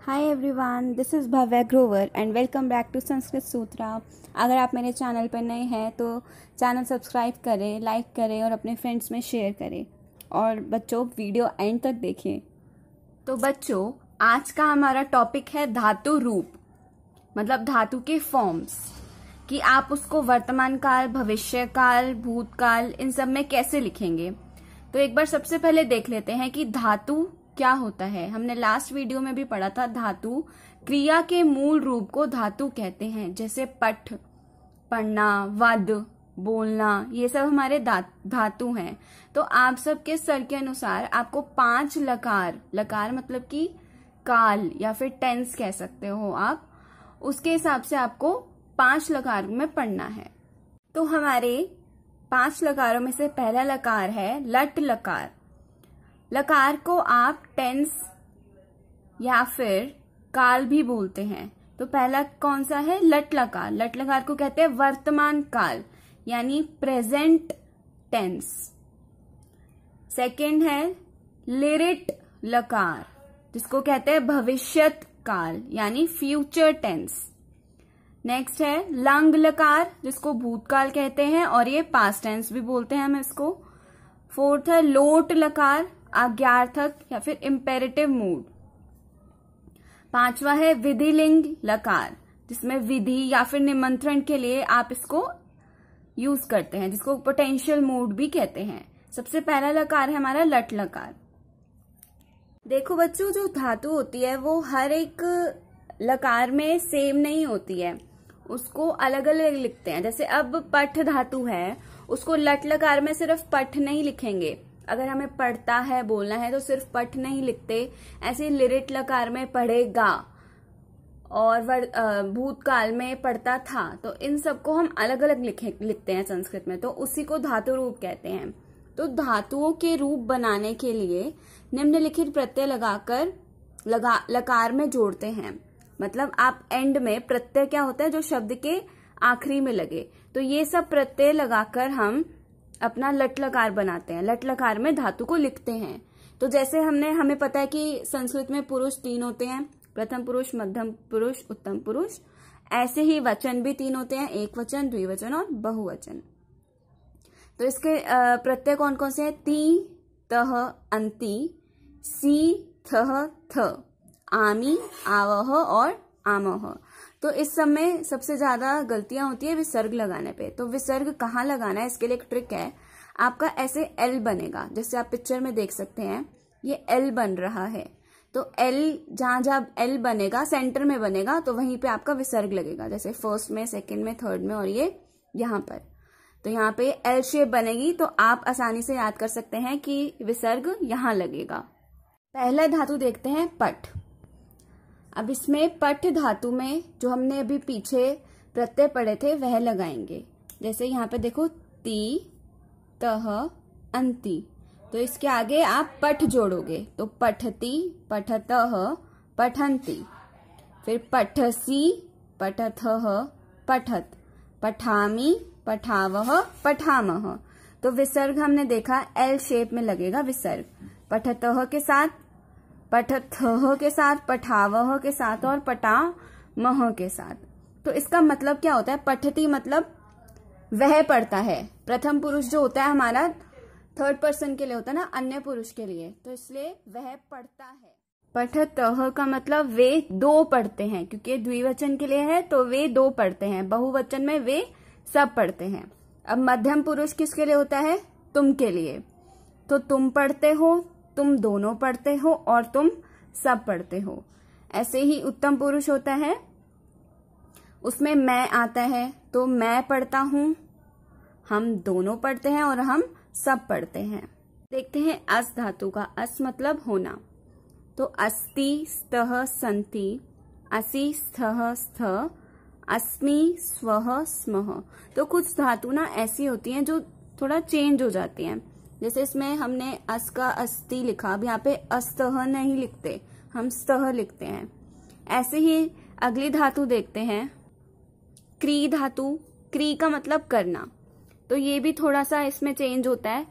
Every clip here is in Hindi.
Hi everyone, this is Bhavya Grover and welcome back to Sanskrit Sutra. अगर आप मेरे चैनल पर नए हैं तो चैनल सब्सक्राइब करें, लाइक करें और अपने फ्रेंड्स में शेयर करें। और बच्चों, वीडियो एंड तक देखें। तो बच्चों, आज का हमारा टॉपिक है धातु रूप, मतलब धातु के फॉर्म्स, कि आप उसको वर्तमान काल, भविष्य काल, भूतकाल, इन सब में कैसे लिखेंगे। तो एक बार सबसे पहले देख लेते हैं कि धातु क्या होता है। हमने लास्ट वीडियो में भी पढ़ा था, धातु क्रिया के मूल रूप को धातु कहते हैं। जैसे पठ, पढ़ना, वद, बोलना, ये सब हमारे धातु हैं। तो आप सबके स्तर के अनुसार आपको 5 लकार, लकार मतलब कि काल या फिर टेंस कह सकते हो आप, उसके हिसाब से आपको 5 लकार में पढ़ना है। तो हमारे 5 लकारों में से पहला लकार है लट लकार। लकार को आप टेंस या फिर काल भी बोलते हैं। तो पहला कौन सा है? लट लकार। लट लकार को कहते हैं वर्तमान काल, यानी प्रेजेंट टेंस। सेकंड है लिरिट लकार, जिसको कहते हैं भविष्यत काल, यानी फ्यूचर टेंस। नेक्स्ट है लंग लकार, जिसको भूतकाल कहते हैं और ये पास्ट टेंस भी बोलते हैं हम इसको। फोर्थ है लोट लकार, आज्ञार्थक या फिर इम्पेरेटिव मूड। पांचवा है विधिलिंग लकार, जिसमें विधि या फिर निमंत्रण के लिए आप इसको यूज करते हैं, जिसको पोटेंशियल मूड भी कहते हैं। सबसे पहला लकार है हमारा लट लकार। देखो बच्चों, जो धातु होती है वो हर एक लकार में सेम नहीं होती है, उसको अलग अलग लिखते हैं। जैसे अब पठ धातु है, उसको लट लकार में सिर्फ पठ नहीं लिखेंगे। अगर हमें पढ़ता है, बोलना है, तो सिर्फ पठ नहीं लिखते। ऐसे लिरिट लकार में पढ़ेगा और भूतकाल में पढ़ता था। तो इन सबको हम अलग अलग लिखते हैं संस्कृत में, तो उसी को धातु रूप कहते हैं। तो धातुओं के रूप बनाने के लिए निम्नलिखित प्रत्यय लगाकर लकार में जोड़ते हैं। मतलब आप एंड में प्रत्यय क्या होता है, जो शब्द के आखिरी में लगे। तो ये सब प्रत्यय लगाकर हम अपना लट लकार बनाते हैं। लट लकार में धातु को लिखते हैं। तो जैसे हमें पता है कि संस्कृत में पुरुष 3 होते हैं, प्रथम पुरुष, मध्यम पुरुष, उत्तम पुरुष। ऐसे ही वचन भी 3 होते हैं, एक वचन, द्विवचन और बहुवचन। तो इसके प्रत्यय कौन कौन से हैं? ती, तह, अंति, सी, थह, थ, आमी, आवह और आमह। तो इस समय सबसे ज्यादा गलतियां होती है विसर्ग लगाने पे। तो विसर्ग कहाँ लगाना है, इसके लिए एक ट्रिक है। आपका ऐसे एल बनेगा, जैसे आप पिक्चर में देख सकते हैं, ये एल बन रहा है। तो एल जहां एल बनेगा, सेंटर में बनेगा, तो वहीं पे आपका विसर्ग लगेगा। जैसे फर्स्ट में, सेकंड में, थर्ड में और ये यहाँ पर। तो यहाँ पे एल शेप बनेगी, तो आप आसानी से याद कर सकते हैं कि विसर्ग यहाँ लगेगा। पहला धातु देखते हैं पठ। अब इसमें पठ धातु में जो हमने अभी पीछे प्रत्यय पढ़े थे वह लगाएंगे। जैसे यहाँ पे देखो, ती, तह, अंति। तो इसके आगे आप पठ जोड़ोगे, तो पठती, पठतः, पठन्ति। फिर पठसी, पठथः, पठत, पठामी, पठावह, पठामह। तो विसर्ग हमने देखा एल शेप में लगेगा विसर्ग, पठतः के साथ, पठथः के साथ, पठावह के साथ और पटामह के साथ। तो इसका मतलब क्या होता है? पठती मतलब वह पढ़ता है। प्रथम पुरुष जो होता है हमारा थर्ड पर्सन के लिए होता है ना, अन्य पुरुष के लिए, तो इसलिए वह पढ़ता है। पठतः का मतलब वे 2 पढ़ते हैं, क्योंकि द्विवचन के लिए है तो वे 2 पढ़ते हैं। बहुवचन में वे सब पढ़ते हैं। अब मध्यम पुरुष किसके लिए होता है? तुम के लिए। तो तुम पढ़ते हो, तुम दोनों पढ़ते हो और तुम सब पढ़ते हो। ऐसे ही उत्तम पुरुष होता है, उसमें मैं आता है, तो मैं पढ़ता हूं, हम दोनों पढ़ते हैं और हम सब पढ़ते हैं। देखते हैं अस धातु का। अस मतलब होना। तो अस्ति, स्तः, सन्ति, असि, स्थः, स्थ, अस्मि, स्वः, स्मः। तो कुछ धातु ना ऐसी होती हैं जो थोड़ा चेंज हो जाती हैं। जैसे इसमें हमने अस का अस्ति लिखा, अब यहाँ पे अस्तः नहीं लिखते, हम स्तः लिखते हैं। ऐसे ही अगली धातु देखते हैं, क्री धातु। क्री का मतलब करना, तो ये भी थोड़ा सा इसमें चेंज होता है।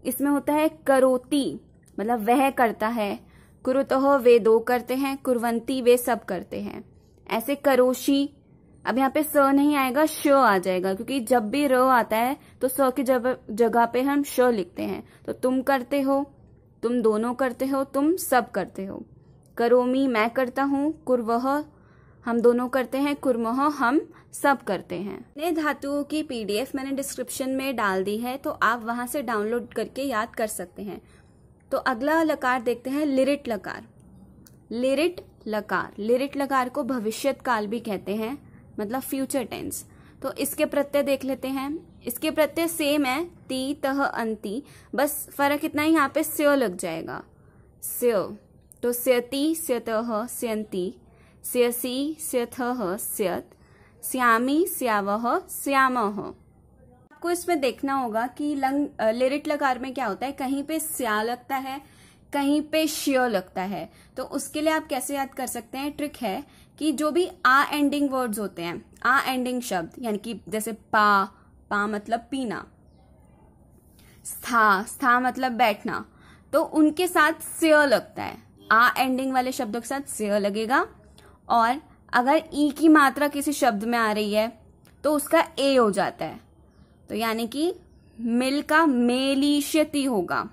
इसमें होता है करोति, मतलब वह करता है। कुरुतः वे दो करते हैं, कुर्वन्ति वे सब करते हैं। ऐसे करोषि, अब यहाँ पे स नहीं आएगा, श आ जाएगा, क्योंकि जब भी र आता है तो स की जगह पे हम श लिखते हैं। तो तुम करते हो, तुम दोनों करते हो, तुम सब करते हो। करोमि मैं करता हूँ, कुर्वः हम दोनों करते हैं, कुर्मः हम सब करते हैं। नए धातुओं की PDF मैंने डिस्क्रिप्शन में डाल दी है, तो आप वहां से डाउनलोड करके याद कर सकते हैं। तो अगला लकार देखते हैं, लिरिट लकार। लिरिट लकार, लिरिट लकार को भविष्यत काल भी कहते हैं, मतलब फ्यूचर टेंस। तो इसके प्रत्यय देख लेते हैं। इसके प्रत्यय सेम है, ती तह अंति, बस फर्क इतना ही यहाँ पे स्य लग जाएगा, स्य। तो स्यति स्यतः स्यन्ति, स्यसि स्यथः स्यत्, स्यामि स्यावः स्यामः। आपको इसमें देखना होगा कि लिरिट लकार में क्या होता है, कहीं पे स्या लगता है, कहीं पे श्य लगता है। तो उसके लिए आप कैसे याद कर सकते हैं, ट्रिक है कि जो भी आ एंडिंग वर्ड्स होते हैं, आ एंडिंग शब्द, यानी कि जैसे पा, पा मतलब पीना, स्था, स्था मतलब बैठना, तो उनके साथ स्य लगता है। आ एंडिंग वाले शब्दों के साथ स्य लगेगा। और अगर ई की मात्रा किसी शब्द में आ रही है तो उसका ए हो जाता है। तो यानी कि मिल का मेलिष्यति होगा,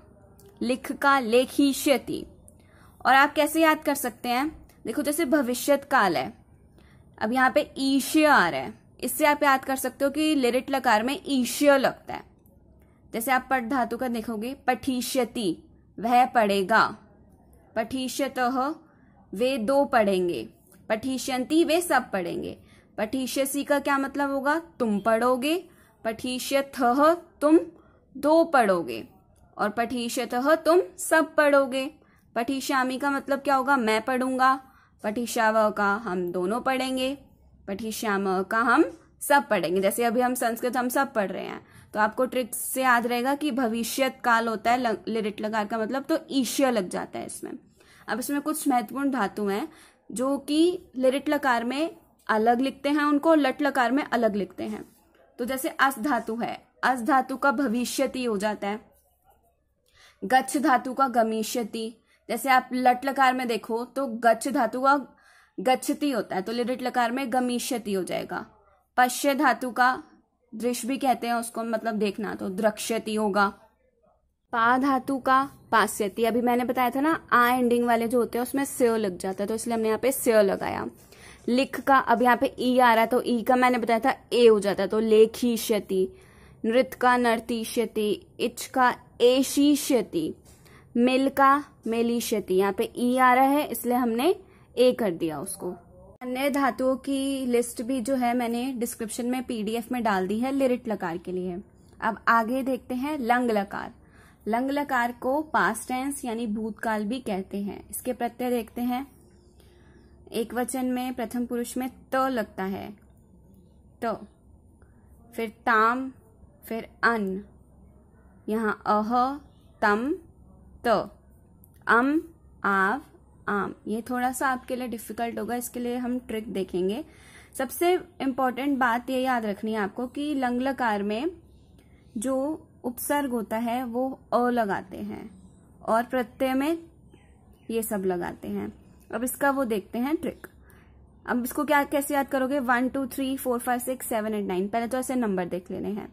लिख का लेखिष्यति। और आप कैसे याद कर सकते हैं, देखो जैसे भविष्यत काल है, अब यहाँ पे ईश्य आ रहा है, इससे आप याद कर सकते हो कि लिरिट लकार में ईश्य लगता है। जैसे आप पठ धातु का देखोगे, पठिष्यति वह पढ़ेगा, पठिष्यतः वे दो पढ़ेंगे, पठिष्यन्ति वे सब पढ़ेंगे। पठिष्यसि का क्या मतलब होगा, तुम पढ़ोगे, पठिष्यथः तुम दो पढ़ोगे, और पठिष्यतः तुम सब पढ़ोगे। पठिष्यामि का मतलब क्या होगा, मैं पढ़ूंगा, पठिष्यावः का हम दोनों पढ़ेंगे, पठिष्यामः का हम सब पढ़ेंगे। जैसे अभी हम संस्कृत हम सब पढ़ रहे हैं, तो आपको ट्रिक से याद रहेगा कि भविष्यत काल होता है लिरिट लकार का मतलब, तो ईश्य लग जाता है इसमें। अब इसमें कुछ महत्वपूर्ण धातु हैं जो कि लिरिट लकार में अलग लिखते हैं उनको, लट लकार में अलग लिखते हैं। तो जैसे अस धातु है, अस धातु का भविष्यति हो जाता है। गच्छ धातु का गमिष्यति। जैसे आप लट लकार में देखो तो गच्छ धातु का गच्छति होता है, तो लिरिट लकार में गमिष्यति हो जाएगा। पश्य धातु का दृश्य भी कहते हैं उसको, मतलब देखना, तो द्रक्ष्यति होगा। पा धातु का पास्यति, अभी मैंने बताया था ना आ एंडिंग वाले जो होते हैं उसमें स्य लग जाता है, तो इसलिए हमने यहाँ पे स्य लगाया। लिख का, अब यहाँ पे ई आ रहा है, तो ई का मैंने बताया था ए हो जाता है, तो लेखिष्यति। नृत का नर्तिष्यति, इच का एशिष्यति, मिल का मेलिष्यति। यहाँ पे ई आ रहा है इसलिए हमने ए कर दिया उसको। अन्य धातुओं की लिस्ट भी जो है मैंने डिस्क्रिप्शन में PDF में डाल दी है लिरिट लकार के लिए। अब आगे देखते हैं लंग लकार। लंग लकार को पास्ट टेंस यानी भूतकाल भी कहते हैं। इसके प्रत्यय देखते हैं। एक वचन में प्रथम पुरुष में त लगता है, त, फिर ताम, फिर अन, यहाँ अह, तम, त, अम, आव, आम। ये थोड़ा सा आपके लिए डिफिकल्ट होगा, इसके लिए हम ट्रिक देखेंगे। सबसे इम्पोर्टेंट बात ये याद रखनी है आपको कि लंग लकार में जो उपसर्ग होता है वो अ लगाते हैं और प्रत्यय में ये सब लगाते हैं। अब इसका वो देखते हैं ट्रिक। अब इसको क्या कैसे याद करोगे, 1 2 3 4 5 6 7 8 9, पहले तो ऐसे नंबर देख लेने हैं।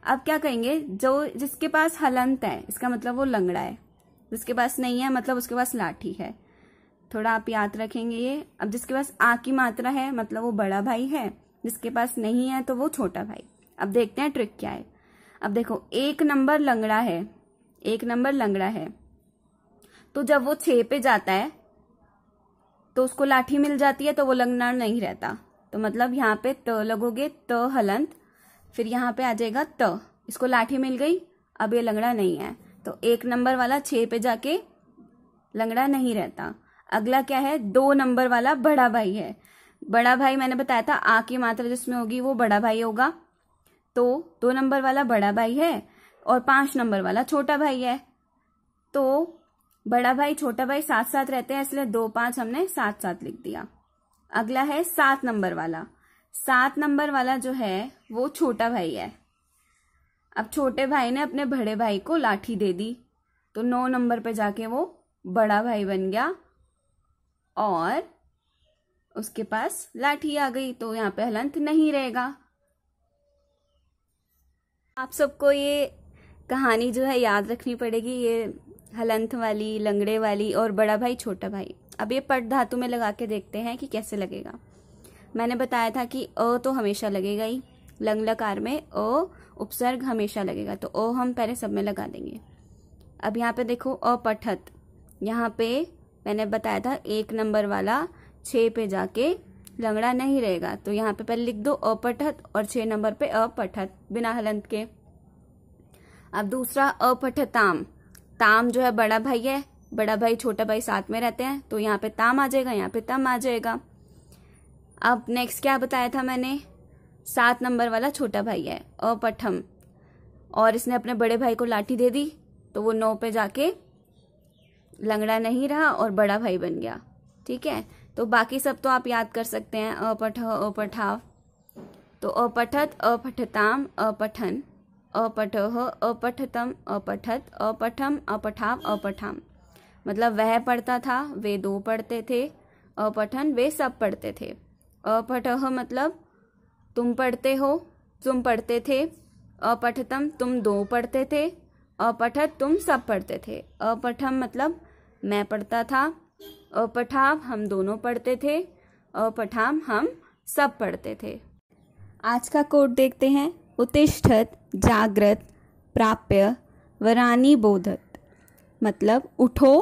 अब क्या कहेंगे, जो जिसके पास हलंत है इसका मतलब वो लंगड़ा है, जिसके पास नहीं है मतलब उसके पास लाठी है। थोड़ा आप याद रखेंगे ये। अब जिसके पास आ की मात्रा है मतलब वो बड़ा भाई है, जिसके पास नहीं है तो वो छोटा भाई। अब देखते हैं ट्रिक क्या है। अब देखो, एक नंबर लंगड़ा है, एक नंबर लंगड़ा है, तो जब वो 6 पे जाता है तो उसको लाठी मिल जाती है, तो वो लंगड़ा नहीं रहता। तो मतलब यहाँ पे त लगोगे, त हलंत, फिर यहाँ पे आ जाएगा त, इसको लाठी मिल गई, अब ये लंगड़ा नहीं है, तो एक नंबर वाला 6 पे जाके लंगड़ा नहीं रहता। अगला क्या है, 2 नंबर वाला बड़ा भाई है। बड़ा भाई मैंने बताया था आ की मात्रा जिसमें होगी वो बड़ा भाई होगा, तो 2 नंबर वाला बड़ा भाई है और 5 नंबर वाला छोटा भाई है, तो बड़ा भाई छोटा भाई साथ साथ रहते हैं, इसलिए 2 5 हमने साथ साथ लिख दिया। अगला है 7 नंबर वाला। 7 नंबर वाला जो है वो छोटा भाई है। अब छोटे भाई ने अपने बड़े भाई को लाठी दे दी, तो 9 नंबर पे जाके वो बड़ा भाई बन गया और उसके पास लाठी आ गई, तो यहाँ पे हलंत नहीं रहेगा। आप सबको ये कहानी जो है याद रखनी पड़ेगी, ये हलंत वाली, लंगड़े वाली और बड़ा भाई छोटा भाई। अब ये पट धातु में लगा के देखते हैं कि कैसे लगेगा। मैंने बताया था कि अ तो हमेशा लगेगा ही, लंग लकार में अ उपसर्ग हमेशा लगेगा, तो अ हम पहले सब में लगा देंगे। अब यहाँ पे देखो अपठत, यहाँ पे मैंने बताया था 1 नंबर वाला 6 पे जाके लंगड़ा नहीं रहेगा, तो यहाँ पे पहले लिख दो अपठत और 6 नंबर पे अपठत बिना हलंत के। अब दूसरा अपठताम, ताम जो है बड़ा भाई है, बड़ा भाई छोटा भाई साथ में रहते हैं, तो यहाँ पे ताम आ जाएगा, यहाँ पे तम आ जाएगा। अब नेक्स्ट क्या बताया था मैंने, 7 नंबर वाला छोटा भाई है अपठम, और इसने अपने बड़े भाई को लाठी दे दी, तो वो 9 पे जाके लंगड़ा नहीं रहा और बड़ा भाई बन गया। ठीक है, तो बाकी सब तो आप याद कर सकते हैं, अपठ अपठाव, तो अपठत अपठताम अपठन, अपठः अपठतम अपठत अपठम अपठाव अपठाम, मतलब वह पढ़ता था, वे 2 पढ़ते थे, अपठन वे सब पढ़ते थे, अपठः मतलब तुम पढ़ते हो, तुम पढ़ते थे, अपठतम तुम 2 पढ़ते थे, अपठत तुम सब पढ़ते थे, अपठम मतलब मैं पढ़ता था, अपठाव हम दोनों पढ़ते थे, अपठाम हम सब पढ़ते थे। आज का कोड देखते हैं, उत्तिष्ठत जागृत प्राप्य वरानी बोधत, मतलब उठो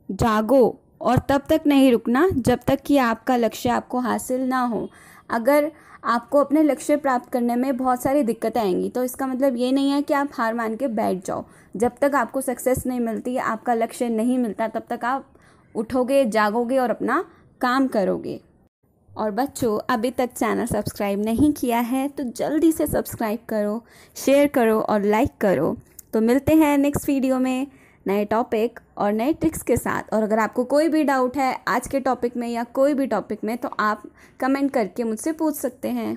जागो और तब तक नहीं रुकना जब तक कि आपका लक्ष्य आपको हासिल ना हो। अगर आपको अपने लक्ष्य प्राप्त करने में बहुत सारी दिक्कतें आएंगी, तो इसका मतलब ये नहीं है कि आप हार मान के बैठ जाओ। जब तक आपको सक्सेस नहीं मिलती, आपका लक्ष्य नहीं मिलता, तब तक आप उठोगे, जागोगे और अपना काम करोगे। और बच्चों, अभी तक चैनल सब्सक्राइब नहीं किया है तो जल्दी से सब्सक्राइब करो, शेयर करो और लाइक करो। तो मिलते हैं नेक्स्ट वीडियो में नए टॉपिक और नए ट्रिक्स के साथ। और अगर आपको कोई भी डाउट है आज के टॉपिक में या कोई भी टॉपिक में, तो आप कमेंट करके मुझसे पूछ सकते हैं।